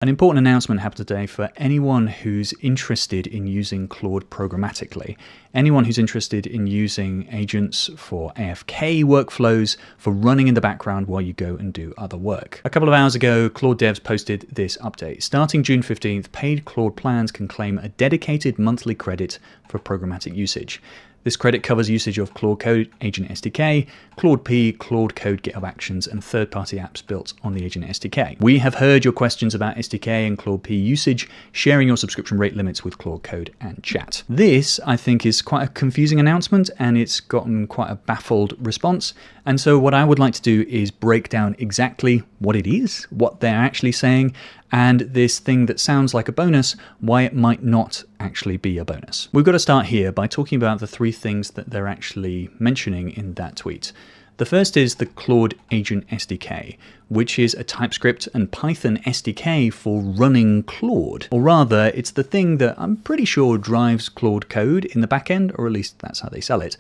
An important announcement happened today for anyone who's interested in using Claude programmatically. Anyone who's interested in using agents for AFK workflows for running in the background while you go and do other work. A couple of hours ago, Claude devs posted this update. Starting June 15th, paid Claude plans can claim a dedicated monthly credit for programmatic usage. This credit covers usage of Claude Code Agent SDK, Claude P, Claude Code GitHub Actions, and third-party apps built on the Agent SDK. We have heard your questions about SDK and Claude P usage, sharing your subscription rate limits with Claude Code and chat. This, I think, is quite a confusing announcement, and it's gotten quite a baffled response. And so what I would like to do is break down exactly what it is, what they're actually saying, and this thing that sounds like a bonus, why it might not actually be a bonus. We've got to start here by talking about the three things that they're actually mentioning in that tweet. The first is the Claude Agent SDK, which is a TypeScript and Python SDK for running Claude. Or rather, it's the thing that I'm pretty sure drives Claude Code in the backend, or at least that's how they sell it.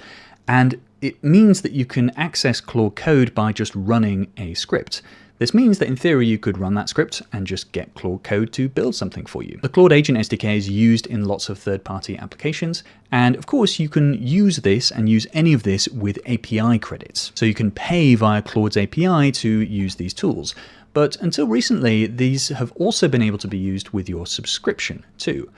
And it means that you can access Claude Code by just running a script. This means that in theory you could run that script and just get Claude Code to build something for you. The Claude Agent SDK is used in lots of third-party applications, and of course you can use this and use any of this with API credits. So you can pay via Claude's API to use these tools. But until recently, these have also been able to be used with your subscription too.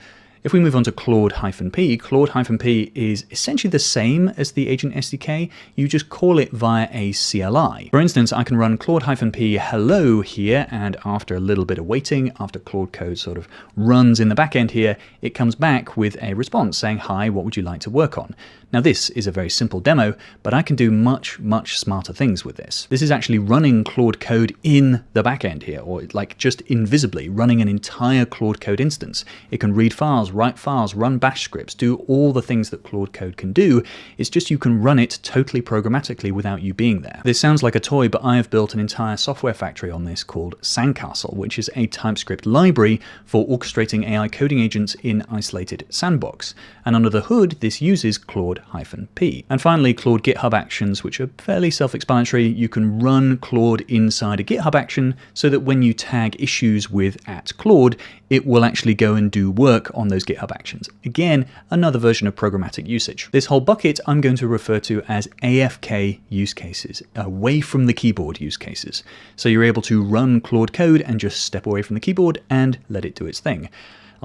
If we move on to Claude-P, Claude-P is essentially the same as the Agent SDK, you just call it via a CLI. For instance, I can run Claude-P hello here, and after a little bit of waiting, after Claude Code sort of runs in the backend here, it comes back with a response saying, hi, what would you like to work on? Now this is a very simple demo, but I can do much, much smarter things with this. This is actually running Claude Code in the backend here, or like just invisibly running an entire Claude Code instance. It can read files, write files, run bash scripts, do all the things that Claude Code can do. It's just you can run it totally programmatically without you being there. This sounds like a toy, but I have built an entire software factory on this called Sandcastle, which is a TypeScript library for orchestrating AI coding agents in isolated sandbox. And under the hood, this uses Claude-P. And finally, Claude GitHub Actions, which are fairly self-explanatory. You can run Claude inside a GitHub action so that when you tag issues with @Claude, it will actually go and do work on those GitHub Actions. Again, another version of programmatic usage. This whole bucket I'm going to refer to as AFK use cases, away from the keyboard use cases. So you're able to run Claude Code and just step away from the keyboard and let it do its thing.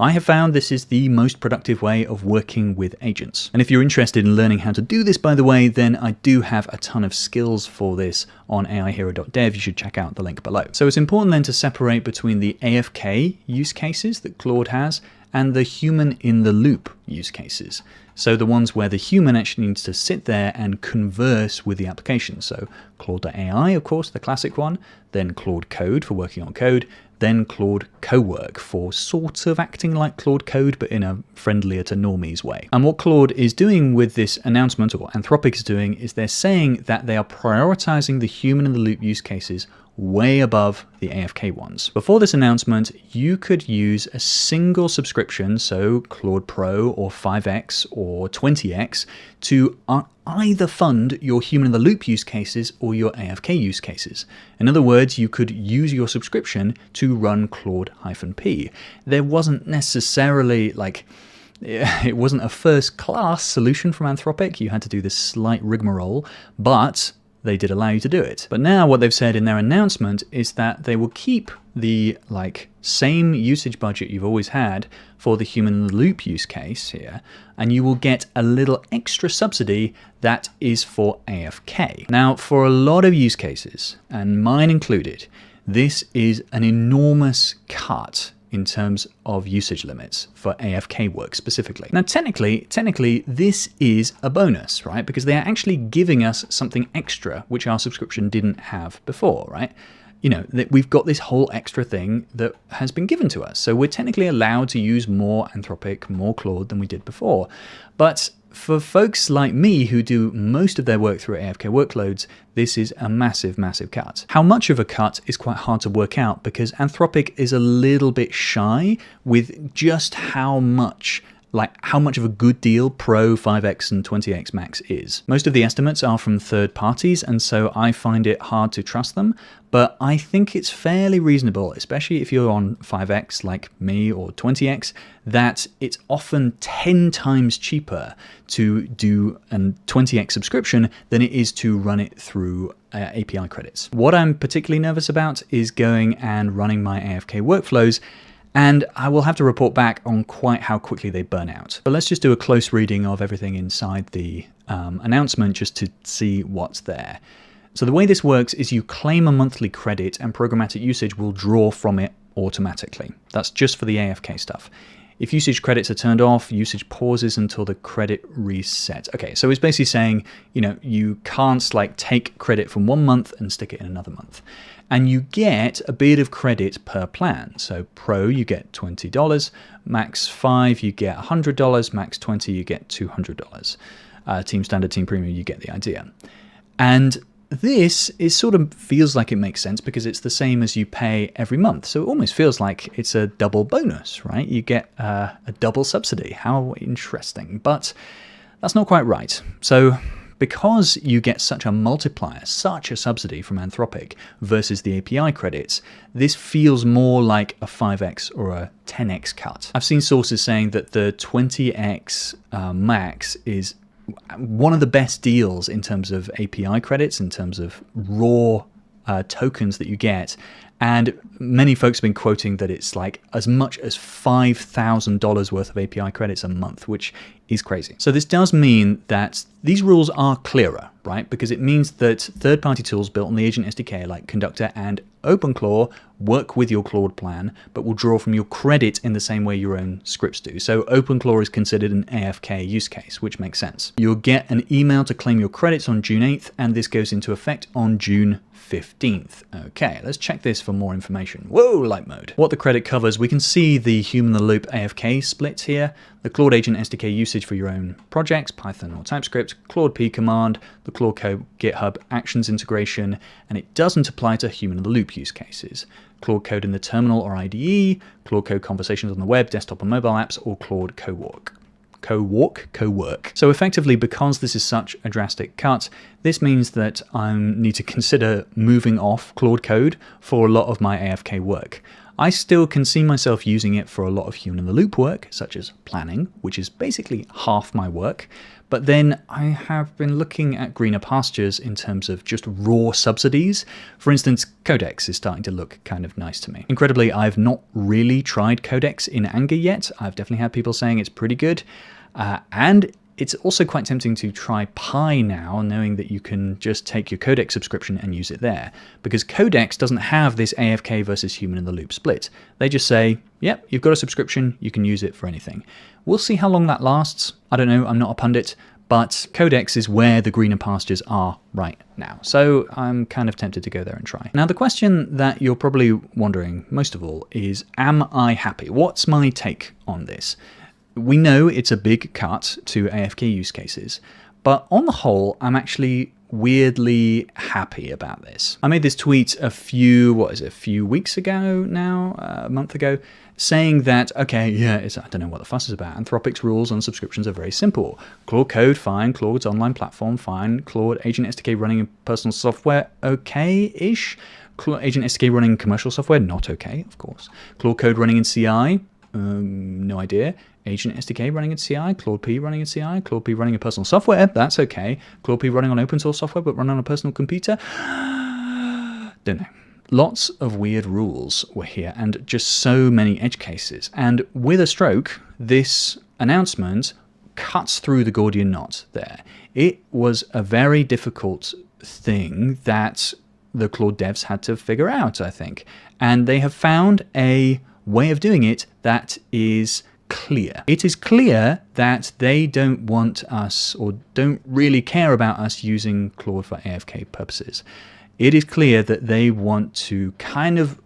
I have found this is the most productive way of working with agents. And if you're interested in learning how to do this, by the way, then I do have a ton of skills for this on aihero.dev. You should check out the link below. So it's important then to separate between the AFK use cases that Claude has and the human in the loop use cases. So the ones where the human actually needs to sit there and converse with the application. So Claude.ai, of course, the classic one, then Claude Code for working on code, then Claude Cowork for sort of acting like Claude Code, but in a friendlier to normies way. And what Claude is doing with this announcement, or Anthropic is doing, is they're saying that they are prioritizing the human in the loop use cases way above the AFK ones. Before this announcement, you could use a single subscription, so Claude Pro or 5x or 20x, to either fund your human in the loop use cases or your AFK use cases. In other words, you could use your subscription to run Claude-P. There wasn't necessarily it wasn't a first class solution from Anthropic. You had to do this slight rigmarole, but they did allow you to do it. But now what they've said in their announcement is that they will keep the same usage budget you've always had for the human in the loop use case here, and you will get a little extra subsidy that is for AFK. Now, for a lot of use cases, and mine included, this is an enormous cut in terms of usage limits for AFK work specifically. Now, technically, this is a bonus, right? Because they are actually giving us something extra, which our subscription didn't have before, right? You know, that we've got this whole extra thing that has been given to us. So we're technically allowed to use more Anthropic, more Claude than we did before. But for folks like me who do most of their work through AFK workloads, this is a massive, massive cut. How much of a cut is quite hard to work out because Anthropic is a little bit shy with just how much like how much of a good deal Pro, 5x, and 20x Max is. Most of the estimates are from third parties, and so I find it hard to trust them, but I think it's fairly reasonable, especially if you're on 5x like me or 20x, that it's often 10 times cheaper to do a 20x subscription than it is to run it through API credits. What I'm particularly nervous about is going and running my AFK workflows, and I will have to report back on quite how quickly they burn out. But let's just do a close reading of everything inside the announcement just to see what's there. So the way this works is you claim a monthly credit and programmatic usage will draw from it automatically. That's just for the AFK stuff. If usage credits are turned off, usage pauses until the credit resets. Okay, so it's basically saying, you know, you can't like take credit from one month and stick it in another month. And you get a bit of credit per plan. So Pro, you get $20. Max 5, you get $100. Max 20, you get $200. Team Standard, Team Premium, you get the idea. And this is sort of feels like it makes sense because it's the same as you pay every month. So it almost feels like it's a double bonus, right? You get a double subsidy. How interesting. But that's not quite right. So because you get such a multiplier, such a subsidy from Anthropic versus the API credits, this feels more like a 5x or a 10x cut. I've seen sources saying that the 20x max is one of the best deals in terms of API credits, in terms of raw tokens that you get. And many folks have been quoting that it's like as much as $5,000 worth of API credits a month, which is crazy. So this does mean that these rules are clearer, right? Because it means that third-party tools built on the Agent SDK like Conductor and OpenClaw work with your Claude plan, but will draw from your credit in the same way your own scripts do. So OpenClaw is considered an AFK use case, which makes sense. You'll get an email to claim your credits on June 8th, and this goes into effect on June 15th. Okay, let's check this for more information. Whoa, light mode. What the credit covers, we can see the human-in-the-loop AFK split here, the Claude Agent SDK usage for your own projects, Python or TypeScript, Claude P command, the Claude Code GitHub Actions integration, and it doesn't apply to human-in-the-loop use cases. Claude Code in the terminal or IDE, Claude Code conversations on the web, desktop and mobile apps, or Claude Cowork. So effectively, because this is such a drastic cut, this means that I need to consider moving off Claude Code for a lot of my AFK work. I still can see myself using it for a lot of human-in-the-loop work, such as planning, which is basically half my work. But then I have been looking at greener pastures in terms of just raw subsidies. For instance, Codex is starting to look kind of nice to me. Incredibly, I've not really tried Codex in anger yet. I've definitely had people saying it's pretty good. And it's also quite tempting to try Pi now, knowing that you can just take your Codex subscription and use it there. Because Codex doesn't have this AFK versus human-in-the-loop split. They just say, yep, you've got a subscription, you can use it for anything. We'll see how long that lasts. I don't know, I'm not a pundit, but Codex is where the greener pastures are right now. So I'm kind of tempted to go there and try. Now, the question that you're probably wondering most of all is, am I happy? What's my take on this? We know it's a big cut to AFK use cases, but on the whole, I'm actually weirdly happy about this. I made this tweet a few weeks ago now, a month ago, saying that, okay, yeah, I don't know what the fuss is about. Anthropic's rules on subscriptions are very simple. Claude Code, fine. Claude's online platform, fine. Claude Agent SDK running in personal software, okay-ish. Claude Agent SDK running in commercial software, not okay, of course. Claude Code running in CI, no idea. Agent SDK running in CI, Claude P running in CI, Claude P running in personal software, that's okay. Claude P running on open source software but running on a personal computer, don't know. Lots of weird rules were here and just so many edge cases. And with a stroke, this announcement cuts through the Gordian knot there. It was a very difficult thing that the Claude devs had to figure out, I think. And they have found a way of doing it that is clear. It is clear that they don't want us or don't really care about us using Claude for AFK purposes. It is clear that they want to kind of,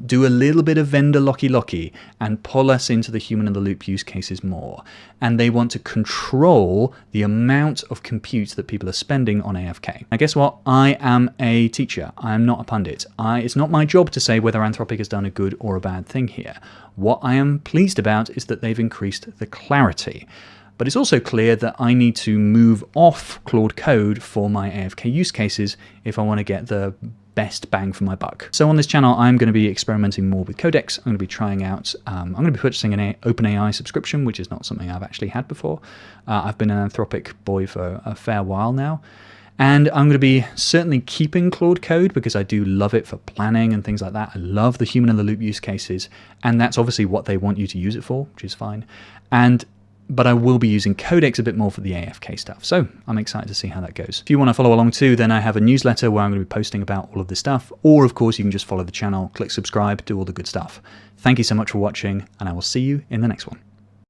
do a little bit of vendor locky and pull us into the human-in-the-loop use cases more. And they want to control the amount of compute that people are spending on AFK. Now, guess what? I am a teacher. I am not a pundit. It's not my job to say whether Anthropic has done a good or a bad thing here. What I am pleased about is that they've increased the clarity. But it's also clear that I need to move off Claude Code for my AFK use cases if I want to get the best bang for my buck. So on this channel, I'm going to be experimenting more with Codex. I'm going to be trying out, I'm going to be purchasing an OpenAI subscription, which is not something I've actually had before. I've been an Anthropic boy for a fair while now. And I'm going to be certainly keeping Claude Code because I do love it for planning and things like that. I love the human-in-the-loop use cases. And that's obviously what they want you to use it for, which is fine. But I will be using Codex a bit more for the AFK stuff. So I'm excited to see how that goes. If you want to follow along too, then I have a newsletter where I'm going to be posting about all of this stuff. Or of course, you can just follow the channel, click subscribe, do all the good stuff. Thank you so much for watching, and I will see you in the next one.